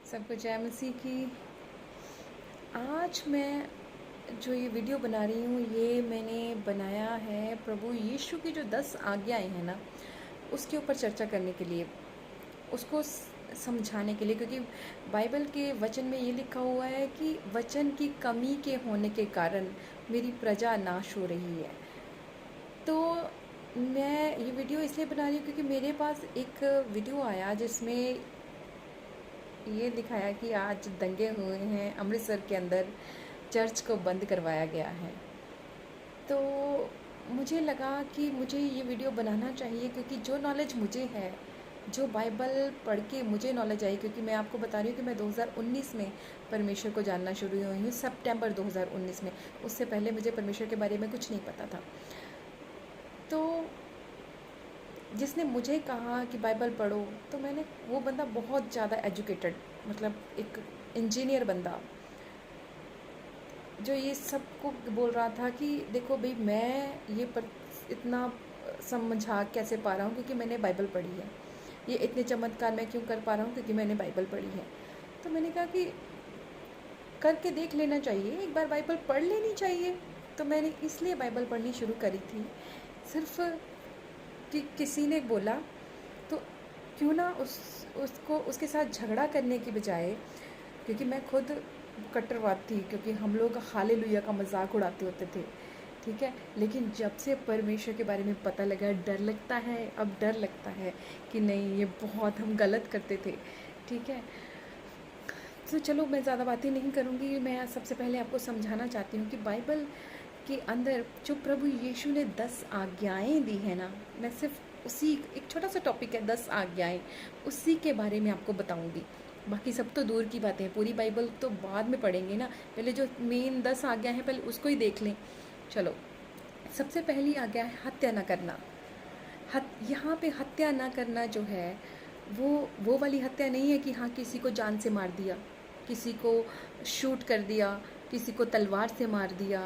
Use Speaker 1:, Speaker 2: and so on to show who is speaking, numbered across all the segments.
Speaker 1: सबको जय मसीह की। आज मैं जो ये वीडियो बना रही हूँ ये मैंने बनाया है प्रभु यीशु की जो 10 आज्ञाएं हैं ना उसके ऊपर चर्चा करने के लिए, उसको समझाने के लिए, क्योंकि बाइबल के वचन में ये लिखा हुआ है कि वचन की कमी के होने के कारण मेरी प्रजा नाश हो रही है। तो मैं ये वीडियो इसलिए बना रही हूँ क्योंकि मेरे पास एक वीडियो आया जिसमें ये दिखाया कि आज दंगे हुए हैं अमृतसर के अंदर, चर्च को बंद करवाया गया है। तो मुझे लगा कि मुझे ये वीडियो बनाना चाहिए क्योंकि जो नॉलेज मुझे है, जो बाइबल पढ़ के मुझे नॉलेज आई, क्योंकि मैं आपको बता रही हूँ कि मैं 2019 में परमेश्वर को जानना शुरू हुई हूँ, सितंबर 2019 में। उससे पहले मुझे परमेश्वर के बारे में कुछ नहीं पता था। तो जिसने मुझे कहा कि बाइबल पढ़ो, तो मैंने, वो बंदा बहुत ज़्यादा एजुकेटेड, मतलब एक इंजीनियर बंदा, जो ये सबको बोल रहा था कि देखो भाई, मैं ये इतना समझा कैसे पा रहा हूँ क्योंकि मैंने बाइबल पढ़ी है। ये इतने चमत्कार मैं क्यों कर पा रहा हूँ क्योंकि मैंने बाइबल पढ़ी है। तो मैंने कहा कि करके देख लेना चाहिए, एक बार बाइबल पढ़ लेनी चाहिए। तो मैंने इसलिए बाइबल पढ़नी शुरू करी थी, सिर्फ कि किसी ने बोला तो क्यों ना उसको उसके साथ झगड़ा करने की बजाय, क्योंकि मैं खुद कट्टरवाद थी, क्योंकि हम लोग हालेलुया का मजाक उड़ाते होते थे, ठीक है। लेकिन जब से परमेश्वर के बारे में पता लगा, डर लगता है, अब डर लगता है कि नहीं, ये बहुत हम गलत करते थे, ठीक है। तो चलो मैं ज़्यादा बातें नहीं करूँगी। मैं सबसे पहले आपको समझाना चाहती हूँ कि बाइबल के अंदर जो प्रभु यीशु ने 10 आज्ञाएं दी है ना, मैं सिर्फ उसी, एक छोटा सा टॉपिक है 10 आज्ञाएं, उसी के बारे में आपको बताऊंगी। बाकी सब तो दूर की बातें हैं, पूरी बाइबल तो बाद में पढ़ेंगे ना, पहले जो मेन 10 आज्ञा हैं पहले उसको ही देख लें। चलो, सबसे पहली आज्ञा है हत्या ना करना। यहाँ पे हत्या ना करना जो है वो वाली हत्या नहीं है कि हाँ किसी को जान से मार दिया, किसी को शूट कर दिया, किसी को तलवार से मार दिया,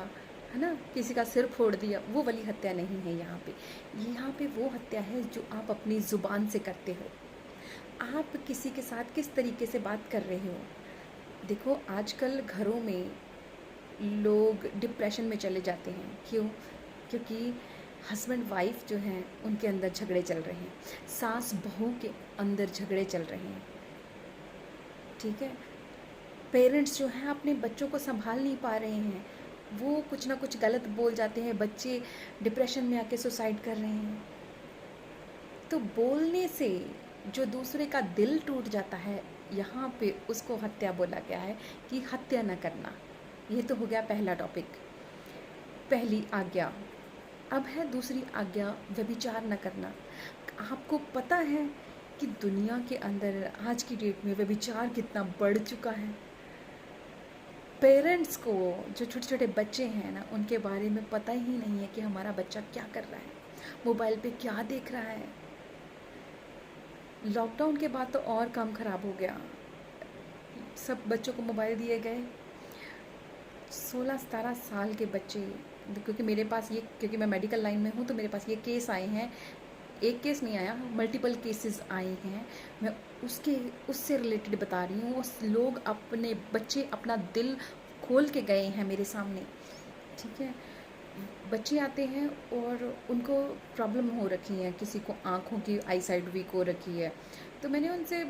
Speaker 1: है ना, किसी का सिर फोड़ दिया, वो वाली हत्या नहीं है यहाँ पे। यहाँ पे वो हत्या है जो आप अपनी ज़ुबान से करते हो। आप किसी के साथ किस तरीके से बात कर रहे हो। देखो, आजकल घरों में लोग डिप्रेशन में चले जाते हैं, क्यों? क्योंकि हस्बैंड वाइफ जो हैं उनके अंदर झगड़े चल रहे हैं, सास बहू के अंदर झगड़े चल रहे हैं, ठीक है। पेरेंट्स जो हैं अपने बच्चों को संभाल नहीं पा रहे हैं, वो कुछ ना कुछ गलत बोल जाते हैं, बच्चे डिप्रेशन में आके सुसाइड कर रहे हैं। तो बोलने से जो दूसरे का दिल टूट जाता है, यहाँ पे उसको हत्या बोला गया है कि हत्या न करना। ये तो हो गया पहला टॉपिक, पहली आज्ञा। अब है दूसरी आज्ञा, व्यभिचार न करना। आपको पता है कि दुनिया के अंदर आज की डेट में व्यभिचार कितना बढ़ चुका है। पेरेंट्स को, जो छोटे छोटे बच्चे हैं ना, उनके बारे में पता ही नहीं है कि हमारा बच्चा क्या कर रहा है, मोबाइल पे क्या देख रहा है। लॉकडाउन के बाद तो और काम ख़राब हो गया, सब बच्चों को मोबाइल दिए गए। 16-17 साल के बच्चे, क्योंकि मेरे पास ये, क्योंकि मैं मेडिकल लाइन में हूँ तो मेरे पास ये केस आए हैं, एक केस नहीं आया, मल्टीपल केसेस आए हैं। मैं उससे रिलेटेड बता रही हूँ। उस लोग अपने बच्चे अपना दिल खोल के गए हैं मेरे सामने, ठीक है। बच्चे आते हैं और उनको प्रॉब्लम हो रखी है, किसी को आँखों की आई साइड वीक हो रखी है। तो मैंने उनसे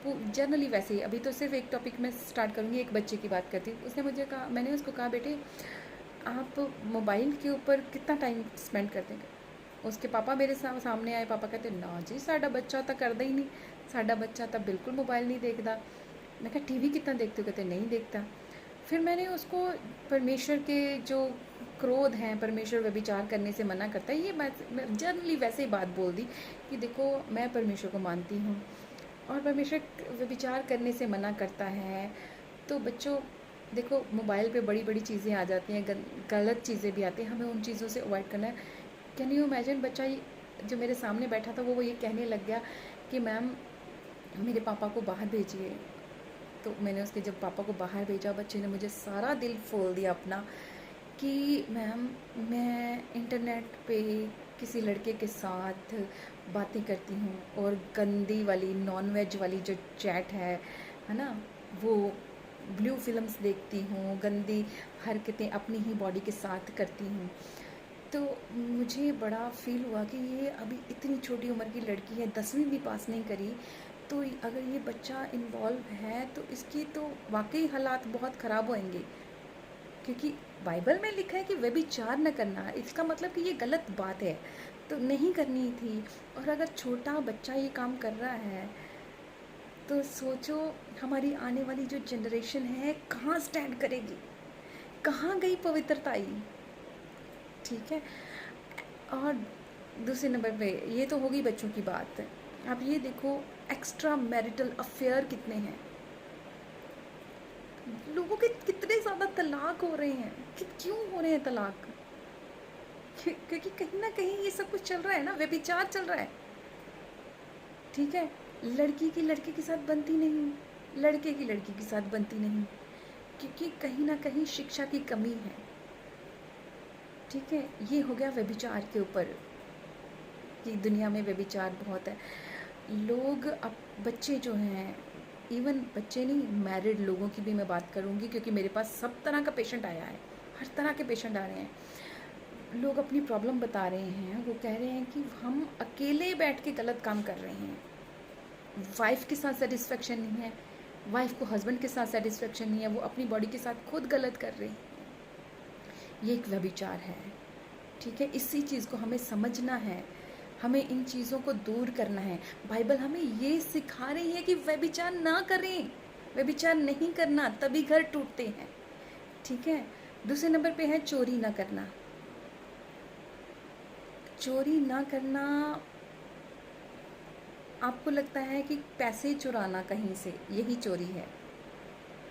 Speaker 1: जनरली, वैसे ही अभी तो सिर्फ एक टॉपिक में स्टार्ट करूँगी, एक बच्चे की बात करती हूँ। उसने मुझे कहा, मैंने उसको कहा, बेटे आप मोबाइल के ऊपर कितना टाइम स्पेंड करते हैं? उसके पापा मेरे सामने आए, पापा कहते ना जी साडा बच्चा तो करता ही नहीं, साडा बच्चा तो बिल्कुल मोबाइल नहीं देखता। मैं कहा टीवी कितना देखते हो? कहते नहीं देखता। फिर मैंने उसको परमेश्वर के जो क्रोध हैं, परमेश्वर व्यभिचार करने से मना करता है, ये मैं जनरली वैसे ही बात बोल दी कि देखो मैं परमेश्वर को मानती हूँ और परमेश्वर व्यभिचार करने से मना करता है। तो बच्चों देखो, मोबाइल पे बड़ी बड़ी चीज़ें आ जाती हैं, गलत चीज़ें भी आती हैं, हमें उन चीज़ों से अवॉइड करना है। कैन यू इमेजिन, बच्चा जो मेरे सामने बैठा था वो ये कहने लग गया कि मैम मेरे पापा को बाहर भेजिए। तो मैंने उसके जब पापा को बाहर भेजा, बच्चे ने मुझे सारा दिल खोल दिया अपना कि मैम मैं इंटरनेट पे किसी लड़के के साथ बातें करती हूँ और गंदी वाली नॉन वेज वाली जो चैट है है ना। वो ब्लू फिल्म्स देखती हूँ, गंदी हरकतें अपनी ही बॉडी के साथ करती हूँ। तो मुझे बड़ा फ़ील हुआ कि ये अभी इतनी छोटी उम्र की लड़की है, 10वीं भी पास नहीं करी, तो अगर ये बच्चा इन्वॉल्व है तो इसकी तो वाकई हालात बहुत ख़राब होंगे। क्योंकि बाइबल में लिखा है कि व्यभिचार न करना, इसका मतलब कि ये गलत बात है, तो नहीं करनी थी। और अगर छोटा बच्चा ये काम कर रहा है तो सोचो हमारी आने वाली जो जनरेशन है कहाँ स्टैंड करेगी, कहाँ गई पवित्रताई। ठीक है। और दूसरे नंबर पे ये तो होगी बच्चों की बात। अब ये देखो एक्स्ट्रा मैरिटल अफेयर कितने हैं, लोगों के कितने ज़्यादा तलाक हो रहे हैं। कि क्यों हो रहे हैं तलाक? क्योंकि कहीं ना कहीं ये सब कुछ चल रहा है ना, व्यभिचार चल रहा है। ठीक है। लड़की की लड़के के साथ बनती नहीं, लड़के की लड़की के साथ बनती नहीं, क्योंकि कहीं ना कहीं शिक्षा की कमी है। ठीक है। ये हो गया व्यभिचार के ऊपर कि दुनिया में व्यभिचार बहुत है। लोग अब बच्चे जो हैं, इवन बच्चे नहीं, मैरिड लोगों की भी मैं बात करूँगी, क्योंकि मेरे पास सब तरह का पेशेंट आया है, हर तरह के पेशेंट आ रहे हैं। लोग अपनी प्रॉब्लम बता रहे हैं, वो कह रहे हैं कि हम अकेले बैठ के गलत काम कर रहे हैं, वाइफ के साथ सेटिस्फेक्शन नहीं है, वाइफ को हस्बैंड के साथ सेटिस्फेक्शन नहीं है, वो अपनी बॉडी के साथ खुद गलत कर रहे हैं। ये एक व्यभिचार है। ठीक है। इसी चीज़ को हमें समझना है, हमें इन चीज़ों को दूर करना है। बाइबल हमें ये सिखा रही है कि व्यभिचार ना करें, व्यभिचार नहीं करना, तभी घर टूटते हैं। ठीक है। दूसरे नंबर पे है चोरी ना करना। चोरी ना करना, आपको लगता है कि पैसे चुराना कहीं से यही चोरी है?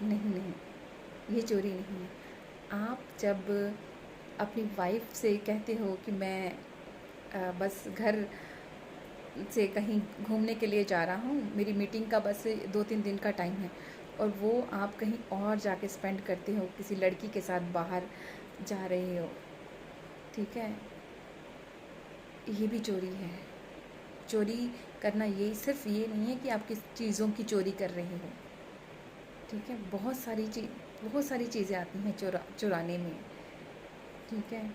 Speaker 1: नहीं नहीं, ये चोरी नहीं है। आप जब अपनी वाइफ से कहते हो कि मैं बस घर से कहीं घूमने के लिए जा रहा हूँ, मेरी मीटिंग का बस 2-3 दिन का टाइम है, और वो आप कहीं और जाके स्पेंड करते हो, किसी लड़की के साथ बाहर जा रहे हो। ठीक है। ये भी चोरी है। चोरी करना ये सिर्फ ये नहीं है कि आप किस चीज़ों की चोरी कर रहे हो। ठीक है। बहुत सारी चीज़ें आती हैं चुराने में। ठीक है।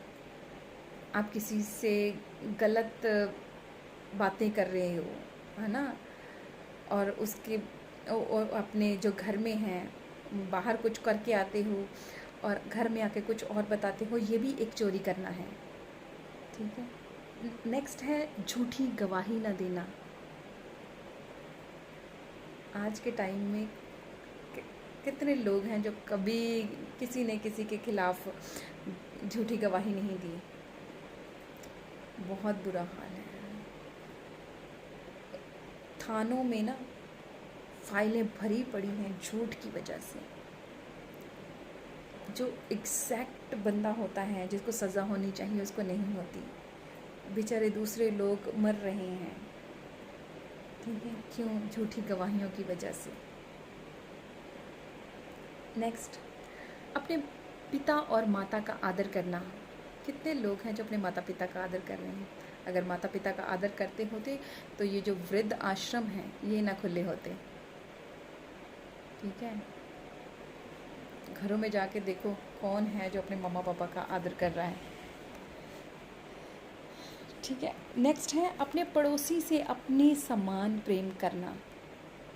Speaker 1: आप किसी से गलत बातें कर रहे हो, है ना, और उसके और अपने जो घर में हैं बाहर कुछ करके आते हो और घर में आके कुछ और बताते हो, ये भी एक चोरी करना है। ठीक है। नेक्स्ट है झूठी गवाही ना देना। आज के टाइम में कितने लोग हैं जो कभी किसी ने किसी के खिलाफ झूठी गवाही नहीं दी। बहुत बुरा हाल है। थानों में ना फाइलें भरी पड़ी हैं झूठ की वजह से। जो एग्जैक्ट बंदा होता है, जिसको सज़ा होनी चाहिए, उसको नहीं होती। बेचारे दूसरे लोग मर रहे हैं। ठीक है। क्यों? झूठी गवाहियों की वजह से। नेक्स्ट, अपने पिता और माता का आदर करना। कितने लोग हैं जो अपने माता पिता का आदर कर रहे हैं? अगर माता पिता का आदर करते होते तो ये जो वृद्ध आश्रम हैं ये ना खुले होते। ठीक है। घरों में जाके देखो कौन है जो अपने मम्मा पापा का आदर कर रहा है। ठीक है। नेक्स्ट है अपने पड़ोसी से अपने समान प्रेम करना।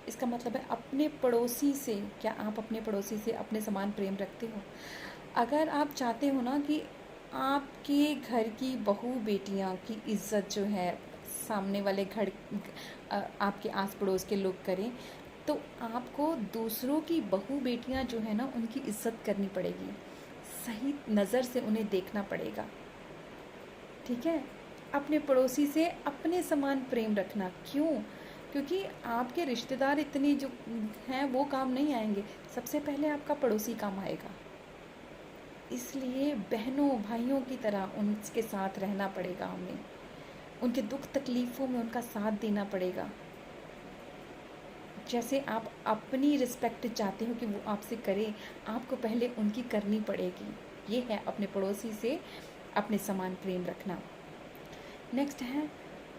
Speaker 1: इसका मतलब है अपने पड़ोसी से, क्या आप अपने पड़ोसी से अपने समान प्रेम रखते हो? अगर आप चाहते हो ना कि आपके घर की बहू बेटियां की इज़्ज़त जो है सामने वाले घर आपके आस पड़ोस के लोग करें, तो आपको दूसरों की बहू बेटियां जो है ना उनकी इज़्ज़त करनी पड़ेगी, सही नज़र से उन्हें देखना पड़ेगा। ठीक है। अपने पड़ोसी से अपने समान प्रेम रखना। क्यों? क्योंकि आपके रिश्तेदार इतने जो हैं वो काम नहीं आएंगे, सबसे पहले आपका पड़ोसी काम आएगा। इसलिए बहनों भाइयों की तरह उनके साथ रहना पड़ेगा हमें, उनके दुख तकलीफ़ों में उनका साथ देना पड़ेगा। जैसे आप अपनी रिस्पेक्ट चाहते हो कि वो आपसे करे, आपको पहले उनकी करनी पड़ेगी। ये है अपने पड़ोसी से अपने समान प्रेम रखना। नेक्स्ट है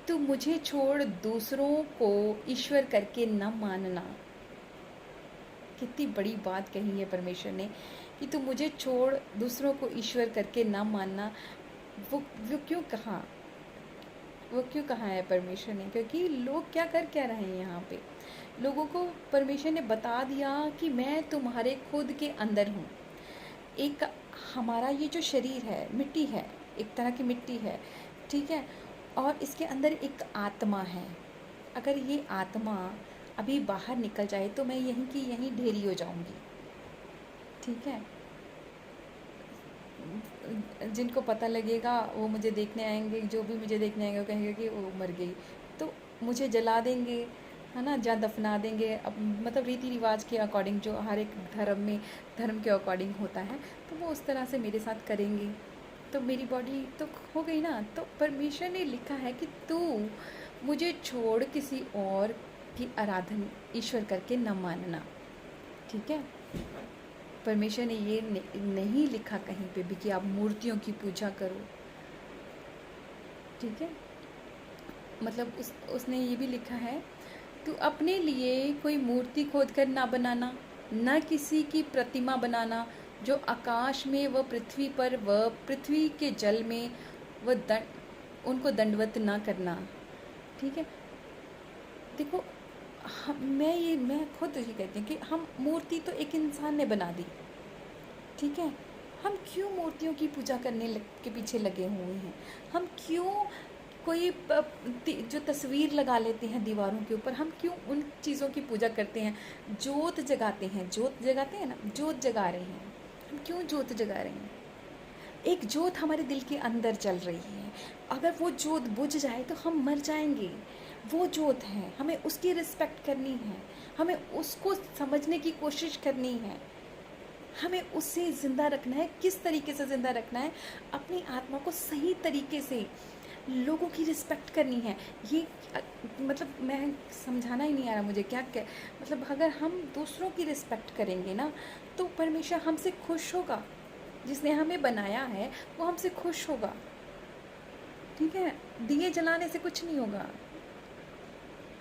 Speaker 1: तू मुझे छोड़ दूसरों को ईश्वर करके न मानना। कितनी बड़ी बात कही है परमेश्वर ने कि तू मुझे छोड़ दूसरों को ईश्वर करके ना मानना। वो क्यों कहा? वो क्यों कहा है परमेश्वर ने? क्योंकि लोग क्या रहे हैं यहाँ पे। लोगों को परमेश्वर ने बता दिया कि मैं तुम्हारे खुद के अंदर हूँ। एक हमारा ये जो शरीर है मिट्टी है, एक तरह की मिट्टी है, ठीक है, और इसके अंदर एक आत्मा है। अगर ये आत्मा अभी बाहर निकल जाए तो मैं यहीं की यहीं ढेरी हो जाऊंगी, ठीक है। जिनको पता लगेगा वो मुझे देखने आएंगे, जो भी मुझे देखने आएंगे वो कहेंगे कि वो मर गई, तो मुझे जला देंगे, है ना, या दफना देंगे। अब मतलब रीति रिवाज के अकॉर्डिंग, जो हर एक धर्म के अकॉर्डिंग होता है, तो वो उस तरह से मेरे साथ करेंगे। तो मेरी बॉडी तो हो गई ना। तो परमेश्वर ने लिखा है कि तू मुझे छोड़ किसी और की आराधना ईश्वर करके न मानना, ठीक है। परमेश्वर ने ये नहीं लिखा कहीं पे भी कि आप मूर्तियों की पूजा करो, ठीक है। मतलब उसने ये भी लिखा है, तू अपने लिए कोई मूर्ति खोद कर ना बनाना, न किसी की प्रतिमा बनाना जो आकाश में व पृथ्वी पर व पृथ्वी के जल में उनको दंडवत ना करना, ठीक है। देखो, मैं खुद यही कहती हूँ कि हम मूर्ति तो एक इंसान ने बना दी, ठीक है। हम क्यों मूर्तियों की पूजा के पीछे लगे हुए हैं? हम क्यों कोई जो तस्वीर लगा लेते हैं दीवारों के ऊपर, हम क्यों उन चीज़ों की पूजा करते हैं? जोत जगाते हैं ना, जोत जगा रहे हैं। हम क्यों जोत जगा रहे हैं? एक जोत हमारे दिल के अंदर जल रही है। अगर वो जोत बुझ जाए तो हम मर जाएंगे। वो जोत है, हमें उसकी रिस्पेक्ट करनी है, हमें उसको समझने की कोशिश करनी है, हमें उससे ज़िंदा रखना है। किस तरीके से ज़िंदा रखना है? अपनी आत्मा को सही तरीके से, लोगों की रिस्पेक्ट करनी है। ये मतलब मैं समझाना ही नहीं आ रहा मुझे क्या मतलब अगर हम दूसरों की रिस्पेक्ट करेंगे ना, तो परमेश्वर हमसे खुश होगा। जिसने हमें बनाया है वो हमसे खुश होगा, ठीक है। दिए जलाने से कुछ नहीं होगा।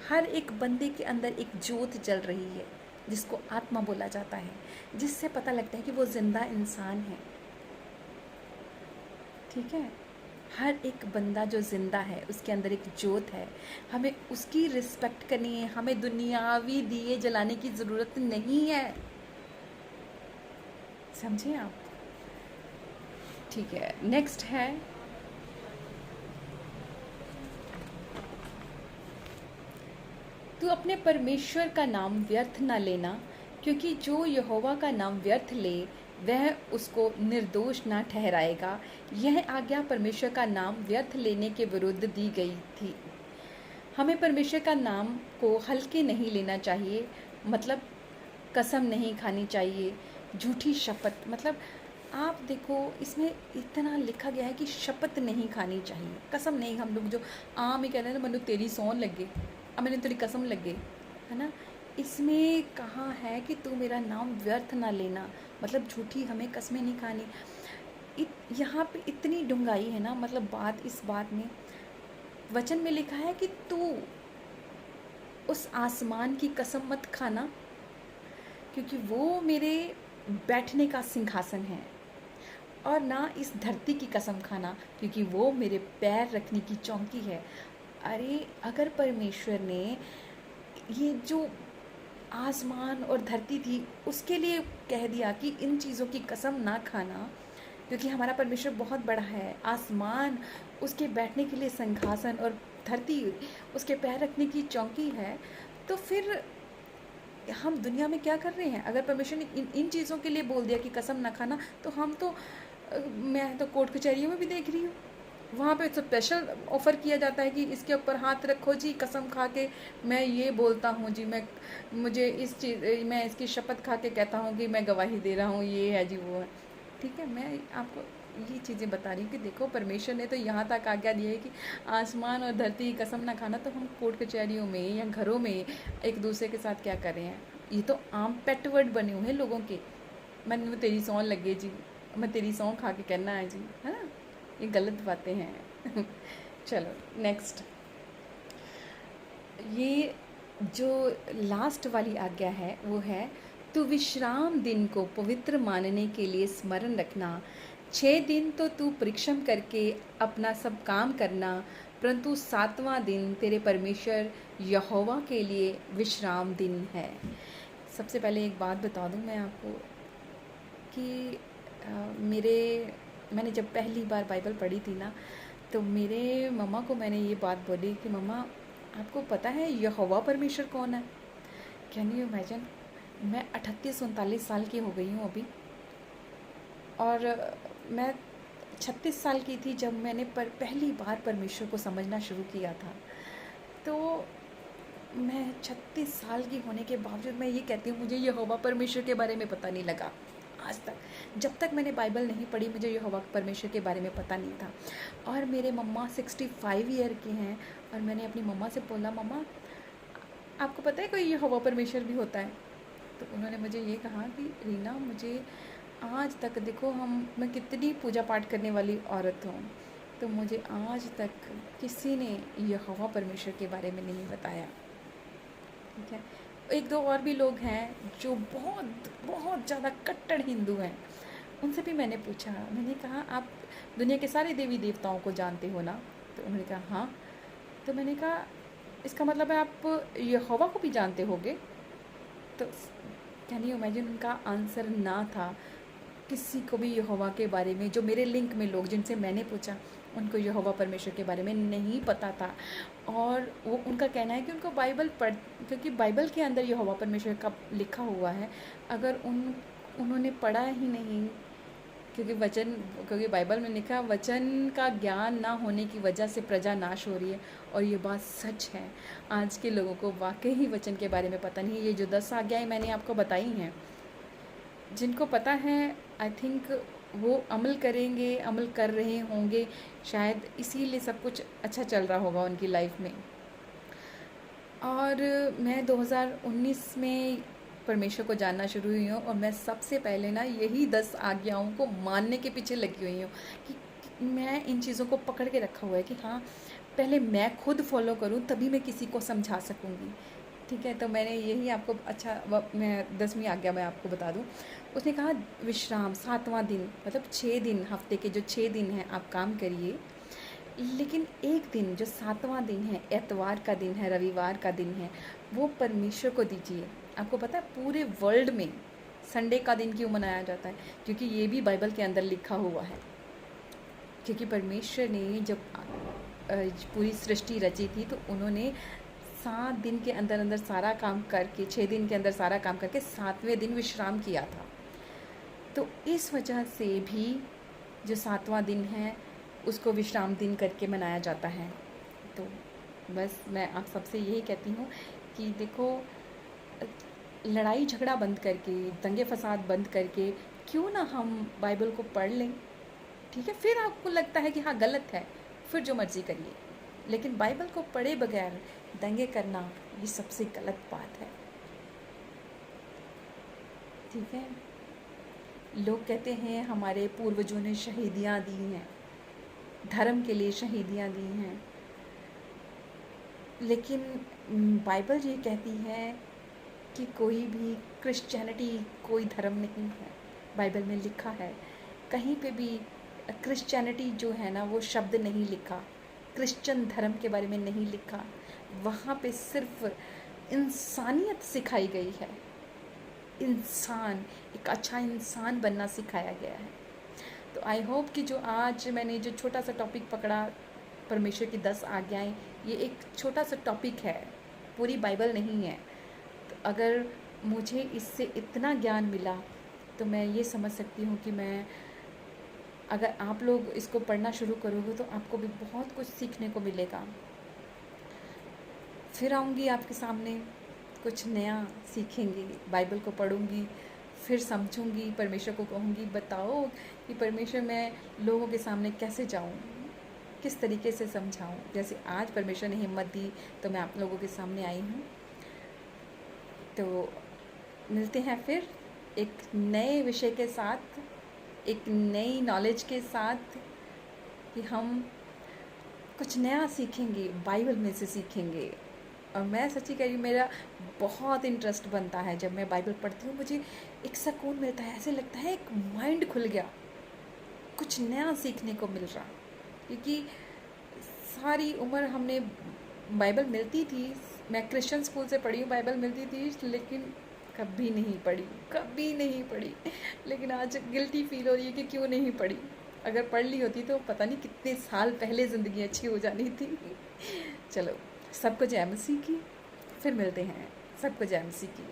Speaker 1: हर एक बंदे के अंदर एक जोत जल रही है, जिसको आत्मा बोला जाता है, जिससे पता लगता है कि वो जिंदा इंसान है, ठीक है। हर एक बंदा जो जिंदा है उसके अंदर एक जोत है, हमें उसकी रिस्पेक्ट करनी है। हमें दुनियावी दिए जलाने की ज़रूरत नहीं है, समझे आप? ठीक है, नेक्स्ट है, तू अपने परमेश्वर का नाम व्यर्थ न लेना, क्योंकि जो यहोवा का नाम व्यर्थ ले वह उसको निर्दोष न ठहराएगा। यह आज्ञा परमेश्वर का नाम व्यर्थ लेने के विरुद्ध दी गई थी। हमें परमेश्वर का नाम को हल्के नहीं लेना चाहिए। मतलब कसम नहीं खानी चाहिए, झूठी शपथ। मतलब आप देखो, इसमें इतना लिखा गया है कि शपथ नहीं खानी चाहिए, कसम नहीं। हम लोग जो आम ही कहते हैं ना, मैंने तेरी सौन लगे, अब मैंने तेरी कसम लगे, है ना। इसमें कहा है कि तू मेरा नाम व्यर्थ ना लेना, मतलब झूठी हमें कस्में नहीं खानी। यहाँ पे इतनी डूंघाई है ना, मतलब इस बात में वचन में लिखा है कि तू उस आसमान की कसम मत खाना, क्योंकि वो मेरे बैठने का सिंहासन है, और ना इस धरती की कसम खाना, क्योंकि वो मेरे पैर रखने की चौकी है। अरे अगर परमेश्वर ने ये जो आसमान और धरती थी उसके लिए कह दिया कि इन चीज़ों की कसम ना खाना, क्योंकि हमारा परमेश्वर बहुत बड़ा है, आसमान उसके बैठने के लिए सिंहासन और धरती उसके पैर रखने की चौकी है, तो फिर हम दुनिया में क्या कर रहे हैं? अगर परमेश्वर ने इन चीज़ों के लिए बोल दिया कि कसम ना खाना, तो हम तो मैं तो कोर्ट कचहरियों में भी देख रही हूँ, वहाँ पे स्पेशल ऑफ़र किया जाता है कि इसके ऊपर हाथ रखो जी, कसम खा के मैं ये बोलता हूँ जी, मैं इसकी शपथ खा के कहता हूँ कि मैं गवाही दे रहा हूँ, ये है जी, वो है, ठीक है। मैं आपको ये चीज़ें बता रही हूँ कि देखो, परमेश्वर ने तो यहाँ तक आज्ञा दी है कि आसमान और धरती की कसम ना खाना, तो हम कोर्ट कचहरियों में या घरों में एक दूसरे के साथ क्या कर रहे हैं? ये तो आम पेट वर्ड बने हुए हैं लोगों के। मैं तेरी सौं लगे जी, मैं तेरी सौं खा के कहना है जी, है ना। ये गलत बातें हैं। चलो नेक्स्ट, ये जो लास्ट वाली आज्ञा है वो है, तू विश्राम दिन को पवित्र मानने के लिए स्मरण रखना। 6 दिन तो तू परिश्रम करके अपना सब काम करना, परंतु 7वां दिन तेरे परमेश्वर यहोवा के लिए विश्राम दिन है। सबसे पहले एक बात बता दूं मैं आपको कि मैंने जब पहली बार बाइबल पढ़ी थी ना, तो मेरे मम्मा को मैंने ये बात बोली कि मम्मा, आपको पता है यहोवा परमेश्वर कौन है? Can you imagine? मैं 38-39 साल की हो गई हूँ अभी, और मैं 36 साल की थी जब मैंने पहली बार परमेश्वर को समझना शुरू किया था। तो मैं 36 साल की होने के बावजूद मैं ये कहती हूँ, मुझे यहोवा परमेश्वर के बारे में पता नहीं लगा आज तक। जब तक मैंने बाइबल नहीं पढ़ी, मुझे यहोवा परमेश्वर के बारे में पता नहीं था। और मेरे मम्मा 65 ईयर के हैं, और मैंने अपनी मम्मा से बोला, मम्मा आपको पता है कोई यहोवा परमेश्वर भी होता है? तो उन्होंने मुझे ये कहा कि रीना, मुझे आज तक, देखो मैं कितनी पूजा पाठ करने वाली औरत हूँ, तो मुझे आज तक किसी ने यहोवा परमेश्वर के बारे में नहीं बताया। ठीक है, एक दो और भी लोग हैं जो बहुत बहुत ज़्यादा कट्टर हिंदू हैं, उनसे भी मैंने पूछा। मैंने कहा, आप दुनिया के सारे देवी देवताओं को जानते हो ना? तो उन्होंने कहा हाँ। तो मैंने कहा, इसका मतलब है आप यहोवा को भी जानते होगे? तो कैन यू इमेजिन, उनका आंसर ना था। किसी को भी यहोवा के बारे में, जो मेरे लिंक में लोग जिनसे मैंने पूछा, उनको यहोवा परमेश्वर के बारे में नहीं पता था। और वो उनका कहना है कि उनको क्योंकि बाइबल के अंदर यहोवा परमेश्वर का लिखा हुआ है, अगर उन्होंने पढ़ा ही नहीं, क्योंकि बाइबल में लिखा, वचन का ज्ञान ना होने की वजह से प्रजा नाश हो रही है। और ये बात सच है। आज के लोगों को वाकई ही वचन के बारे में पता नहीं है। ये जो 10 आज्ञाएं मैंने आपको बताई हैं, जिनको पता है, आई थिंक वो अमल करेंगे, अमल कर रहे होंगे, शायद इसीलिए सब कुछ अच्छा चल रहा होगा उनकी लाइफ में। और मैं 2019 में परमेश्वर को जानना शुरू हुई हूँ, और मैं सबसे पहले ना यही 10 आज्ञाओं को मानने के पीछे लगी हुई हूँ कि मैं इन चीज़ों को पकड़ के रखा हुआ है कि हाँ, पहले मैं खुद फॉलो करूँ, तभी मैं किसी को समझा सकूँगी। ठीक है, तो मैंने यही आपको मैं 10वीं आज्ञा मैं आपको बता दूँ। उसने कहा विश्राम, 7वां दिन, मतलब 6 दिन, हफ्ते के जो 6 दिन हैं आप काम करिए, लेकिन एक दिन जो 7वां दिन है, एतवार का दिन है, रविवार का दिन है, वो परमेश्वर को दीजिए। आपको पता है पूरे वर्ल्ड में संडे का दिन क्यों मनाया जाता है? क्योंकि ये भी बाइबल के अंदर लिखा हुआ है। क्योंकि परमेश्वर ने जब पूरी सृष्टि रची थी, तो उन्होंने 7 दिन के अंदर अंदर सारा काम करके, 6 दिन के अंदर सारा काम करके 7वें दिन विश्राम किया था। तो इस वजह से भी जो 7वां दिन है, उसको विश्राम दिन करके मनाया जाता है। तो बस मैं आप सबसे यही कहती हूँ कि देखो, लड़ाई झगड़ा बंद करके, दंगे फसाद बंद करके, क्यों ना हम बाइबल को पढ़ लें। ठीक है, फिर आपको लगता है कि हाँ गलत है, फिर जो मर्ज़ी करिए, लेकिन बाइबल को पढ़े बगैर दंगे करना, ये सबसे गलत बात है। ठीक है, लोग कहते हैं हमारे पूर्वजों ने शहीदियाँ दी हैं, धर्म के लिए शहीदियाँ दी हैं, लेकिन बाइबल ये कहती है कि कोई भी क्रिश्चियनिटी कोई धर्म नहीं है। बाइबल में लिखा है, कहीं पे भी क्रिश्चियनिटी जो है ना, वो शब्द नहीं लिखा, क्रिश्चियन धर्म के बारे में नहीं लिखा। वहाँ पे सिर्फ इंसानियत सिखाई गई है, इंसान, एक अच्छा इंसान बनना सिखाया गया है। तो आई होप कि जो आज मैंने जो छोटा सा टॉपिक पकड़ा, परमेश्वर की 10 आज्ञाएं, ये एक छोटा सा टॉपिक है, पूरी बाइबल नहीं है। तो अगर मुझे इससे इतना ज्ञान मिला, तो मैं ये समझ सकती हूँ कि अगर आप लोग इसको पढ़ना शुरू करोगे, तो आपको भी बहुत कुछ सीखने को मिलेगा। फिर आऊँगी आपके सामने, कुछ नया सीखेंगे, बाइबल को पढ़ूँगी, फिर समझूँगी, परमेश्वर को कहूँगी, बताओ कि परमेश्वर मैं लोगों के सामने कैसे जाऊँ, किस तरीके से समझाऊँ। जैसे आज परमेश्वर ने हिम्मत दी, तो मैं आप लोगों के सामने आई हूँ। तो मिलते हैं फिर एक नए विषय के साथ, एक नई नॉलेज के साथ, कि हम कुछ नया सीखेंगे, बाइबल में से सीखेंगे। और मैं सच्ची कह रही हूँ, मेरा बहुत इंटरेस्ट बनता है जब मैं बाइबल पढ़ती हूँ। मुझे एक सुकून मिलता है, ऐसे लगता है एक माइंड खुल गया, कुछ नया सीखने को मिल रहा। क्योंकि सारी उम्र हमने बाइबल मिलती थी, मैं क्रिश्चियन स्कूल से पढ़ी हूँ, बाइबल मिलती थी, लेकिन कभी नहीं पढ़ी, कभी नहीं पढ़ी। लेकिन आज गिल्टी फील हो रही है कि क्यों नहीं पढ़ी। अगर पढ़ ली होती तो पता नहीं कितने साल पहले ज़िंदगी अच्छी हो जानी थी। चलो, सबको जय मसीह की। फिर मिलते हैं। सबको जय मसीह की।